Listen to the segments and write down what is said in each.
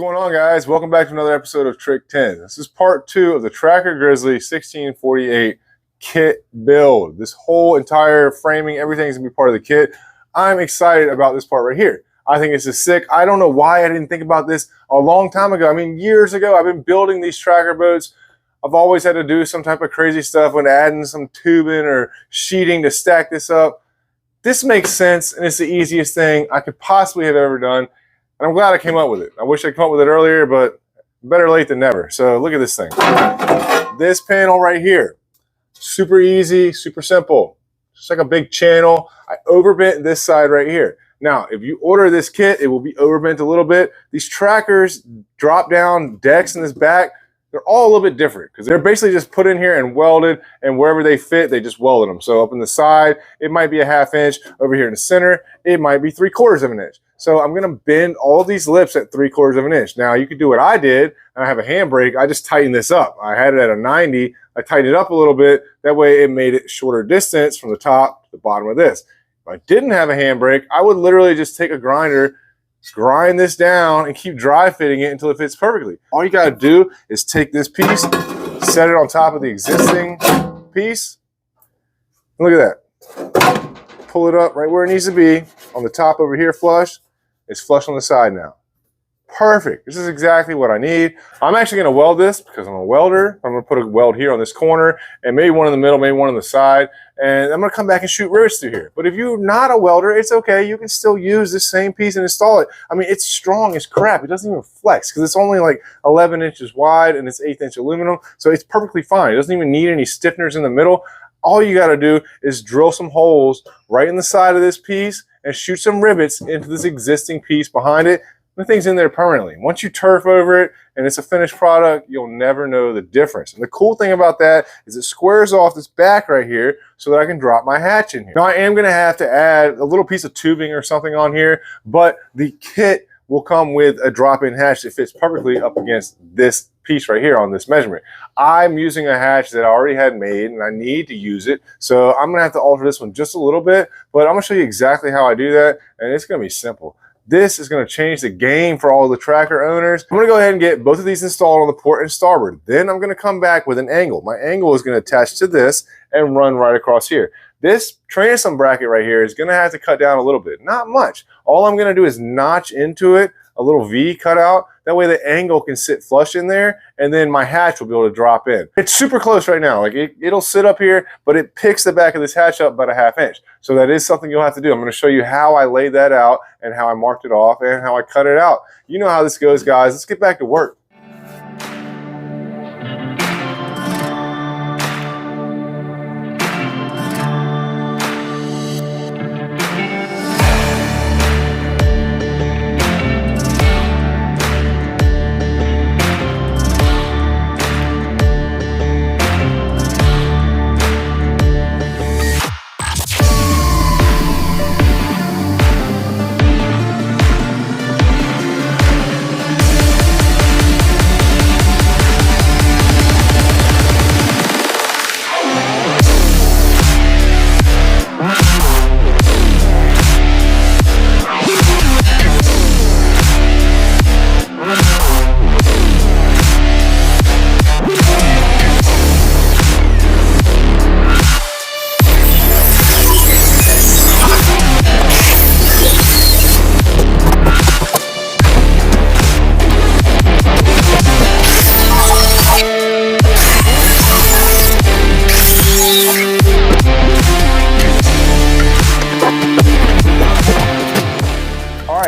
going on, guys? Welcome back to another episode of Trick 10. This is part 2 of the Tracker Grizzly 1648 kit build. This whole entire framing, everything's gonna be part of the kit. I'm excited about this part right here. I think this is sick. I don't know why I didn't think about this a long time ago. I mean, years ago, I've been building these tracker boats. I've always had to do some type of crazy stuff when adding some tubing or sheeting to stack this up. This makes sense, and it's the easiest thing I could possibly have ever done. And I'm glad I came up with it. I wish I'd come up with it earlier, but better late than never. So look at this thing. This panel right here. Super easy, super simple. Just like a big channel. I overbent this side right here. Now, if you order this kit, it will be overbent a little bit. These trackers, drop down decks in this back, they're all a little bit different because they're basically just put in here and welded, and wherever they fit, they just welded them. So up in the side, it might be a 1/2 inch. Over here in the center, it might be 3/4 of an inch. So I'm going to bend all these lips at 3/4 of an inch. Now you could do what I did, and I have a handbrake. I just tightened this up. I had it at a 90. I tightened it up a little bit. That way it made it shorter distance from the top to the bottom of this. If I didn't have a handbrake, I would literally just take a grinder, grind this down, and keep dry fitting it until it fits perfectly. All you got to do is take this piece, set it on top of the existing piece. And look at that. Pull it up right where it needs to be. On the top over here flush. It's flush on the side now. Perfect. This is exactly what I need. I'm actually going to weld this because I'm a welder. I'm going to put a weld here on this corner and maybe one in the middle, maybe one on the side. And I'm going to come back and shoot rivets through here. But if you're not a welder, it's okay. You can still use this same piece and install it. I mean, it's strong as crap. It doesn't even flex because it's only like 11 inches wide and it's 1/8 inch aluminum. So it's perfectly fine. It doesn't even need any stiffeners in the middle. All you got to do is drill some holes right in the side of this piece and shoot some rivets into this existing piece behind it. The thing's in there permanently. Once you turf over it and it's a finished product, you'll never know the difference. And the cool thing about that is it squares off this back right here so that I can drop my hatch in here. Now I am going to have to add a little piece of tubing or something on here, but the kit will come with a drop-in hatch that fits perfectly up against this piece right here on this measurement. I'm using a hatch that I already had made and I need to use it. So I'm gonna have to alter this one just a little bit, but I'm gonna show you exactly how I do that, and it's gonna be simple. This is going to change the game for all the tracker owners. I'm going to go ahead and get both of these installed on the port and starboard. Then I'm going to come back with an angle. My angle is going to attach to this and run right across here. This transom bracket right here is going to have to cut down a little bit. Not much. All I'm going to do is notch into it a little V cut out. That way the angle can sit flush in there, and then my hatch will be able to drop in. It's super close right now. Like it'll sit up here, but it picks the back of this hatch up about a 1/2 inch. So that is something you'll have to do. I'm going to show you how I laid that out and how I marked it off and how I cut it out. You know how this goes, guys. Let's get back to work.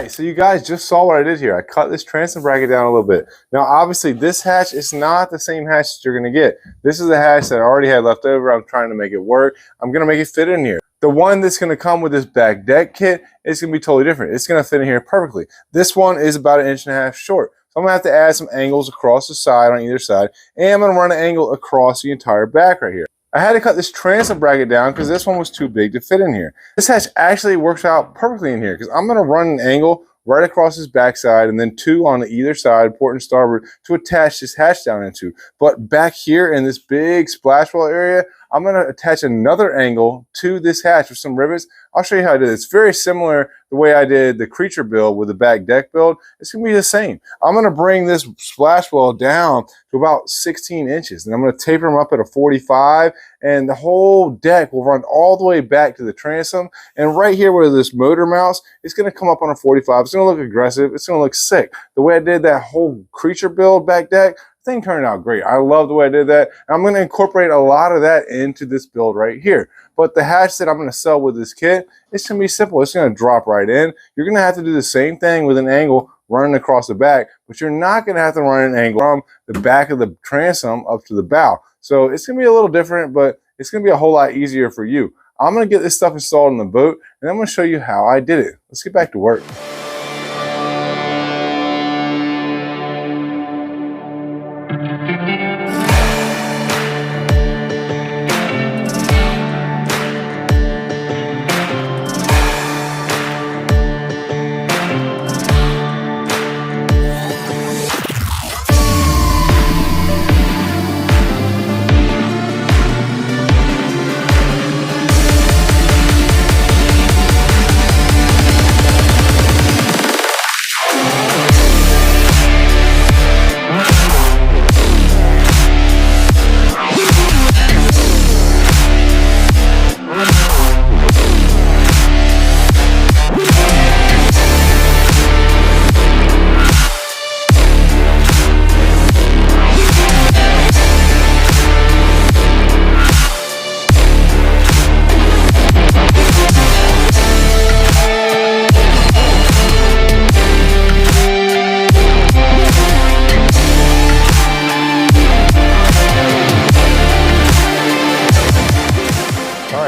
So you guys just saw what I did here. I cut this transom bracket down a little bit. Now, obviously, this hatch is not the same hatch that you're going to get. This is a hatch that I already had left over. I'm trying to make it work. I'm going to make it fit in here. The one that's going to come with this back deck kit is going to be totally different. It's going to fit in here perfectly. This one is about 1.5 inches short. So I'm going to have to add some angles across the side on either side. And I'm going to run an angle across the entire back right here. I had to cut this transom bracket down because this one was too big to fit in here. This hatch actually works out perfectly in here because I'm going to run an angle right across his backside and then 2 on either side, port and starboard, to attach this hatch down into. But back here in this big splash wall area, I'm going to attach another angle to this hatch with some rivets. I'll show you how I did it. It's very similar the way I did the creature build with the back deck build. It's going to be the same. I'm going to bring this splash weld down to about 16 inches. And I'm going to taper them up at a 45. And the whole deck will run all the way back to the transom. And right here where this motor mounts, it's going to come up on a 45. It's going to look aggressive. It's going to look sick. The way I did that whole creature build back deck, thing turned out great. I love the way I did that. I'm going to incorporate a lot of that into this build right here. But the hatch that I'm going to sell with this kit, it's going to be simple. It's going to drop right in. You're going to have to do the same thing with an angle running across the back, but you're not going to have to run an angle from the back of the transom up to the bow. So it's going to be a little different, but it's going to be a whole lot easier for you. I'm going to get this stuff installed in the boat, and I'm going to show you how I did it. Let's get back to work.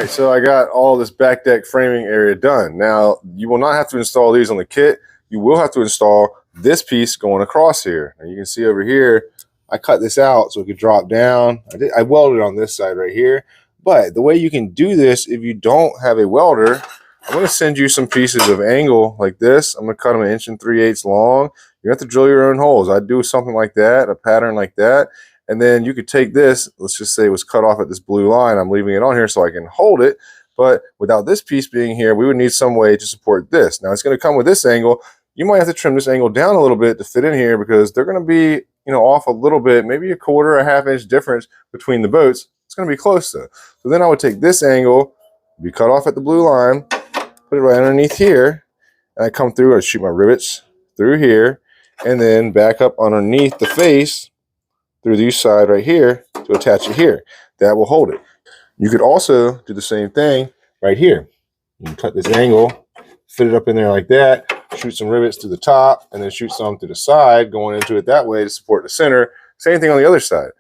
So I got all this back deck framing area done. Now, you will not have to install these on the kit. You will have to install this piece going across here. And you can see over here, I cut this out so it could drop down. I welded on this side right here. But the way you can do this, if you don't have a welder, I'm going to send you some pieces of angle like this. I'm going to cut them 1 3/8 long. You have to drill your own holes. I'd do something like that, a pattern like that. And then you could take this, let's just say it was cut off at this blue line. I'm leaving it on here so I can hold it. But without this piece being here, we would need some way to support this. Now it's going to come with this angle. You might have to trim this angle down a little bit to fit in here because they're going to be, off a little bit, maybe a 1/4, 1/2 inch difference between the boats. It's going to be close though. So then I would take this angle, be cut off at the blue line, put it right underneath here, and I come through, I shoot my rivets through here, and then back up underneath the face through the side right here to attach it here. That will hold it. You could also do the same thing right here. You can cut this angle, fit it up in there like that, shoot some rivets to the top, and then shoot some to the side going into it that way to support the center. Same thing on the other side.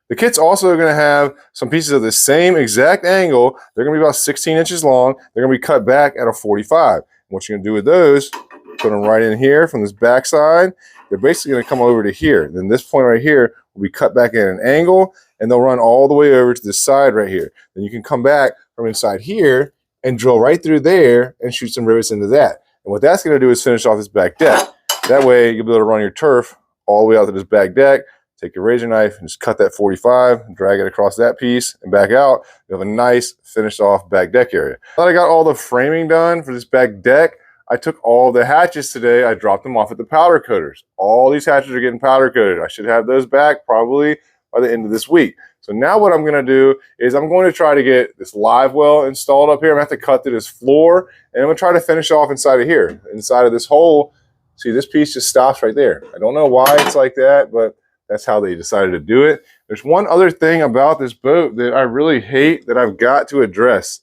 The kit's also going to have some pieces of the same exact angle. They're going to be about 16 inches long. They're going to be cut back at a 45. And what you're going to do with those, put them right in here from this back side. They're basically going to come over to here. Then this point right here will be cut back at an angle, and they'll run all the way over to this side right here. Then you can come back from inside here and drill right through there and shoot some rivets into that. And what that's going to do is finish off this back deck. That way you'll be able to run your turf all the way out to this back deck. Take your razor knife and just cut that 45, drag it across that piece and back out. You have a nice finished off back deck area. Now that I got all the framing done for this back deck, I took all the hatches today. I dropped them off at the powder coaters. All these hatches are getting powder coated. I should have those back probably by the end of this week. So now what I'm going to do is I'm going to try to get this live well installed up here. I'm going to have to cut through this floor, and I'm going to try to finish off inside of here, inside of this hole. See, this piece just stops right there. I don't know why it's like that, but that's how they decided to do it. There's one other thing about this boat that I really hate that I've got to address.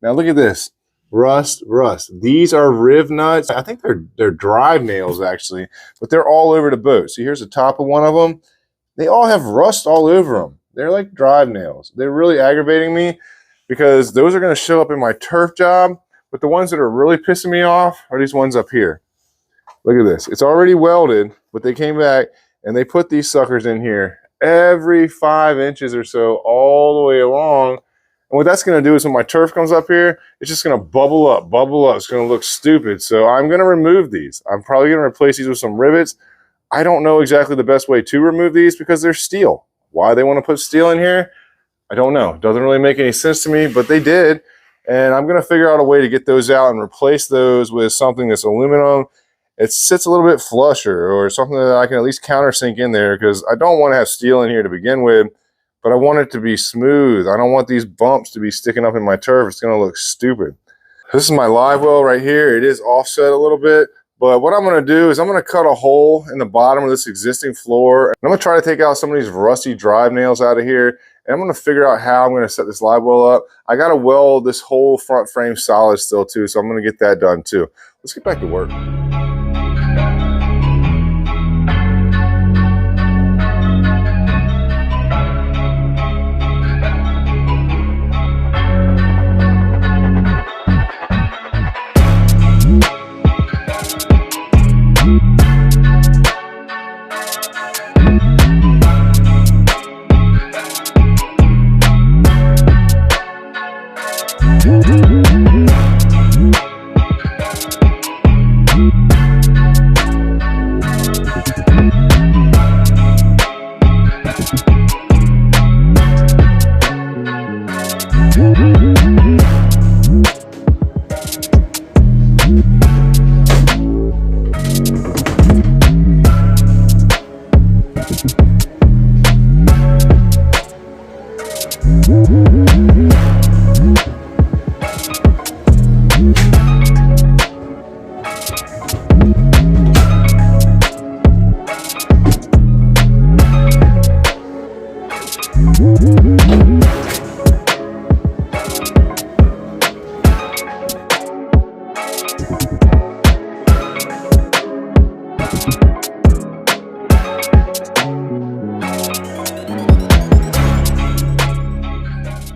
Now look at this. Rust. These are riv nuts. I think they're drive nails actually, but they're all over the boat. See, here's the top of one of them. They all have rust all over them. They're like drive nails. They're really aggravating me because those are going to show up in my turf job, but the ones that are really pissing me off are these ones up here. Look at this. It's already welded, but they came back and they put these suckers in here every 5 inches or so all the way along. And what that's going to do is when my turf comes up here, it's just going to bubble up. It's going to look stupid. So I'm going to remove these. I'm probably going to replace these with some rivets. I don't know exactly the best way to remove these because they're steel. Why they want to put steel in here, I don't know. Doesn't really make any sense to me, but they did. And I'm going to figure out a way to get those out and replace those with something that's aluminum. It sits a little bit flusher, or something that I can at least countersink in there, because I don't want to have steel in here to begin with, but I want it to be smooth. I don't want these bumps to be sticking up in my turf. It's going to look stupid. This is my live well right here. It is offset a little bit, but what I'm going to do is I'm going to cut a hole in the bottom of this existing floor. And I'm going to try to take out some of these rusty drive nails out of here. And I'm going to figure out how I'm going to set this live well up. I got to weld this whole front frame solid still too, so I'm going to get that done too. Let's get back to work.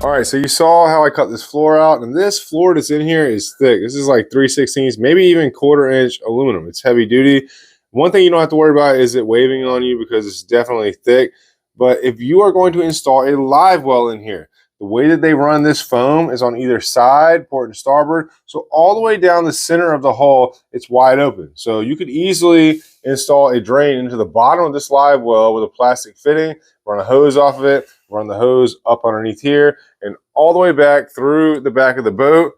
All right, so you saw how I cut this floor out, and this floor that's in here is thick. This is like 3/16, maybe even 1/4 inch aluminum. It's heavy duty. One thing you don't have to worry about is it waving on you, because it's definitely thick. But if you are going to install a live well in here, the way that they run this foam is on either side, port and starboard. So all the way down the center of the hull, it's wide open. So you could easily install a drain into the bottom of this live well with a plastic fitting, run a hose off of it, run the hose up underneath here, and all the way back through the back of the boat,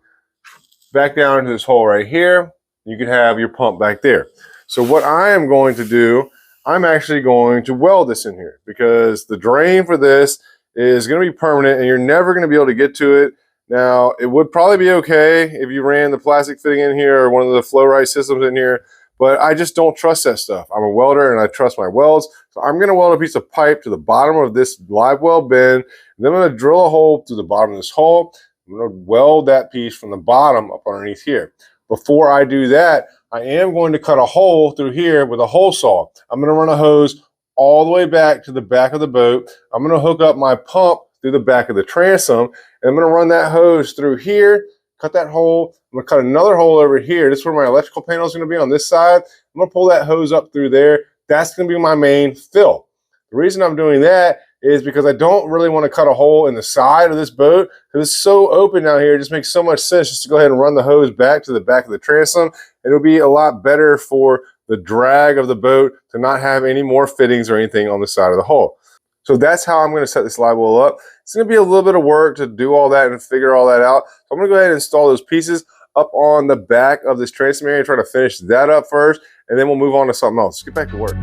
back down into this hole right here. You could have your pump back there. So what I am going to do, I'm actually going to weld this in here, because the drain for this is going to be permanent and you're never going to be able to get to it. Now, it would probably be okay if you ran the plastic fitting in here or one of the flow right systems in here, but I just don't trust that stuff. I'm a welder and I trust my welds. So I'm going to weld a piece of pipe to the bottom of this live well bin, and then I'm going to drill a hole through the bottom of this hole. I'm going to weld that piece from the bottom up underneath here. Before I do that, I am going to cut a hole through here with a hole saw. I'm going to run a hose all the way back to the back of the boat. I'm going to hook up my pump through the back of the transom, and I'm going to run that hose through here, cut that hole. I'm going to cut another hole over here. This is where my electrical panel is going to be on this side. I'm going to pull that hose up through there. That's going to be my main fill. The reason I'm doing that is because I don't really want to cut a hole in the side of this boat, because it's so open down here. It just makes so much sense just to go ahead and run the hose back to the back of the transom. It'll be a lot better for the drag of the boat to not have any more fittings or anything on the side of the hull. So that's how I'm going to set this live well up. It's going to be a little bit of work to do all that and figure all that out. So I'm going to go ahead and install those pieces up on the back of this transom area, try to finish that up first, and then we'll move on to something else. Let's get back to work.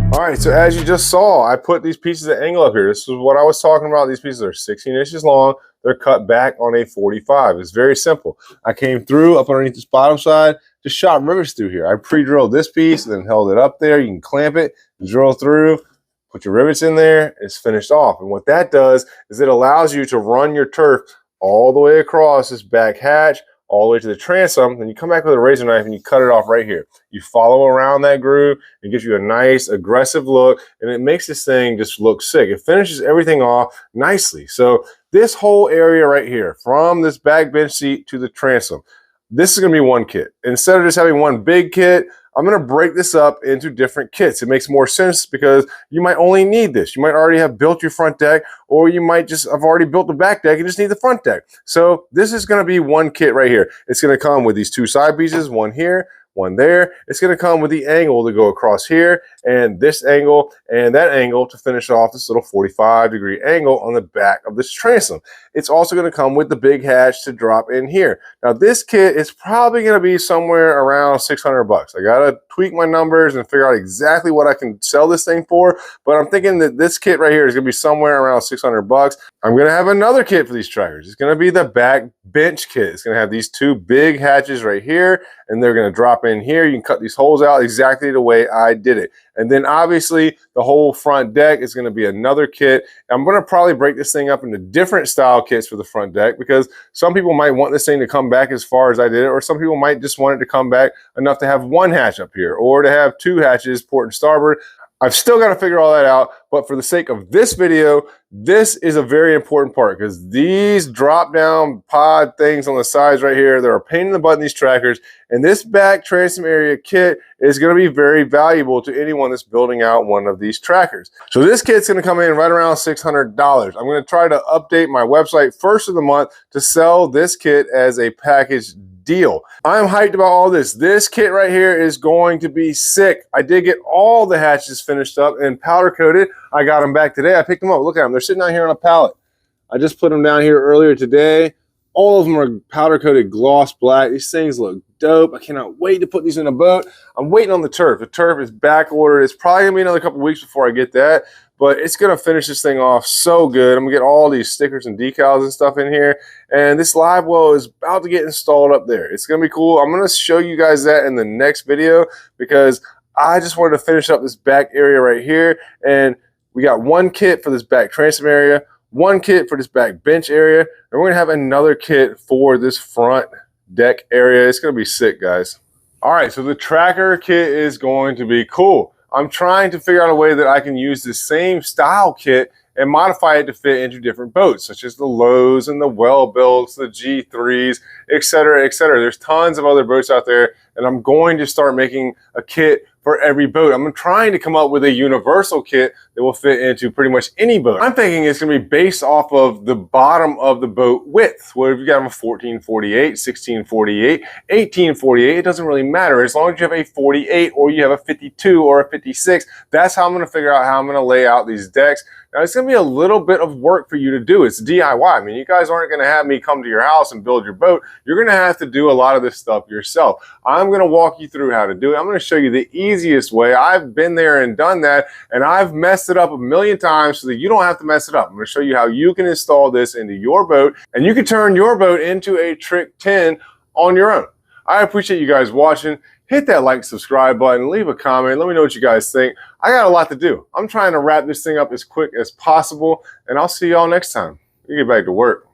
All right, so as you just saw, I put these pieces at angle up here. This is what I was talking about. These pieces are 16 inches long. They're cut back on a 45. It's very simple. I came through up underneath this bottom side, just shot rivets through here. I pre-drilled this piece and then held it up there. You can clamp it, drill through, put your rivets in there, it's finished off. And what that does is it allows you to run your turf all the way across this back hatch, all the way to the transom. Then you come back with a razor knife and you cut it off right here. You follow around that groove. It gives you a nice aggressive look, and it makes this thing just look sick. It finishes everything off nicely. So this whole area right here, from this back bench seat to the transom, this is going to be one kit. Instead of just having one big kit, I'm going to break this up into different kits. It makes more sense because you might only need this. You might already have built your front deck, or you might just have already built the back deck and just need the front deck. So this is going to be one kit right here. It's going to come with these two side pieces, one here, one there. It's going to come with the angle to go across here, and this angle and that angle to finish off this little 45-degree angle on the back of this transom. It's also going to come with the big hatch to drop in here. Now this kit is probably going to be somewhere around 600 bucks. I got to tweak my numbers and figure out exactly what I can sell this thing for, but I'm thinking that this kit right here is going to be somewhere around 600 bucks. I'm going to have another kit for these trackers. It's going to be the back bench kit. It's going to have these two big hatches right here, and they're going to drop in here. You can cut these holes out exactly the way I did it. And then obviously the whole front deck is going to be another kit. I'm going to probably break this thing up into different style kits for the front deck, because some people might want this thing to come back as far as I did it, or some people might just want it to come back enough to have one hatch up here, or to have two hatches, port and starboard. I've still got to figure all that out, but for the sake of this video, this is a very important part, because these drop down pod things on the sides right here, they're a pain in the butt in these trackers, and this back transom area kit is going to be very valuable to anyone that's building out one of these trackers. So this kit's going to come in right around $600. I'm going to try to update my website first of the month to sell this kit as a package deal. I'm hyped about all this. This kit right here is going to be sick. I did get all the hatches finished up and powder coated. I got them back today. I picked them up. Look at them. They're sitting out here on a pallet. I just put them down here earlier today. All of them are powder coated gloss black. These things look dope. I cannot wait to put these in a boat. I'm waiting on the turf. The turf is back ordered. It's probably gonna be another couple weeks before I get that, but it's gonna finish this thing off so good. I'm gonna get all these stickers and decals and stuff in here, and this live well is about to get installed up there. It's gonna be cool. I'm gonna show you guys that in the next video, because I just wanted to finish up this back area right here, and we got one kit for this back transom area, one kit for this back bench area, and we're gonna have another kit for this front deck area. It's gonna be sick, guys. All right, so the tracker kit is going to be cool. I'm trying to figure out a way that I can use the same style kit and modify it to fit into different boats, such as the Lows and the Wellbilts, the G3s, etc., etc. There's tons of other boats out there, and I'm going to start making a kit for every boat. I'm trying to come up with a universal kit that will fit into pretty much any boat. I'm thinking it's going to be based off of the bottom of the boat width. Well, if you got them a 1448, 1648, 1848, it doesn't really matter. As long as you have a 48 or you have a 52 or a 56, that's how I'm going to figure out how I'm going to lay out these decks. Now, it's going to be a little bit of work for you to do. It's DIY. I mean, you guys aren't going to have me come to your house and build your boat. You're going to have to do a lot of this stuff yourself. I'm going to walk you through how to do it. I'm going to show you the easiest way. I've been there and done that, and I've messed it up a million times so that you don't have to mess it up. I'm going to show you how you can install this into your boat, and you can turn your boat into a Trick 10 on your own. I appreciate you guys watching. Hit that like, subscribe button, leave a comment. Let me know what you guys think. I got a lot to do. I'm trying to wrap this thing up as quick as possible, and I'll see y'all next time. We get back to work.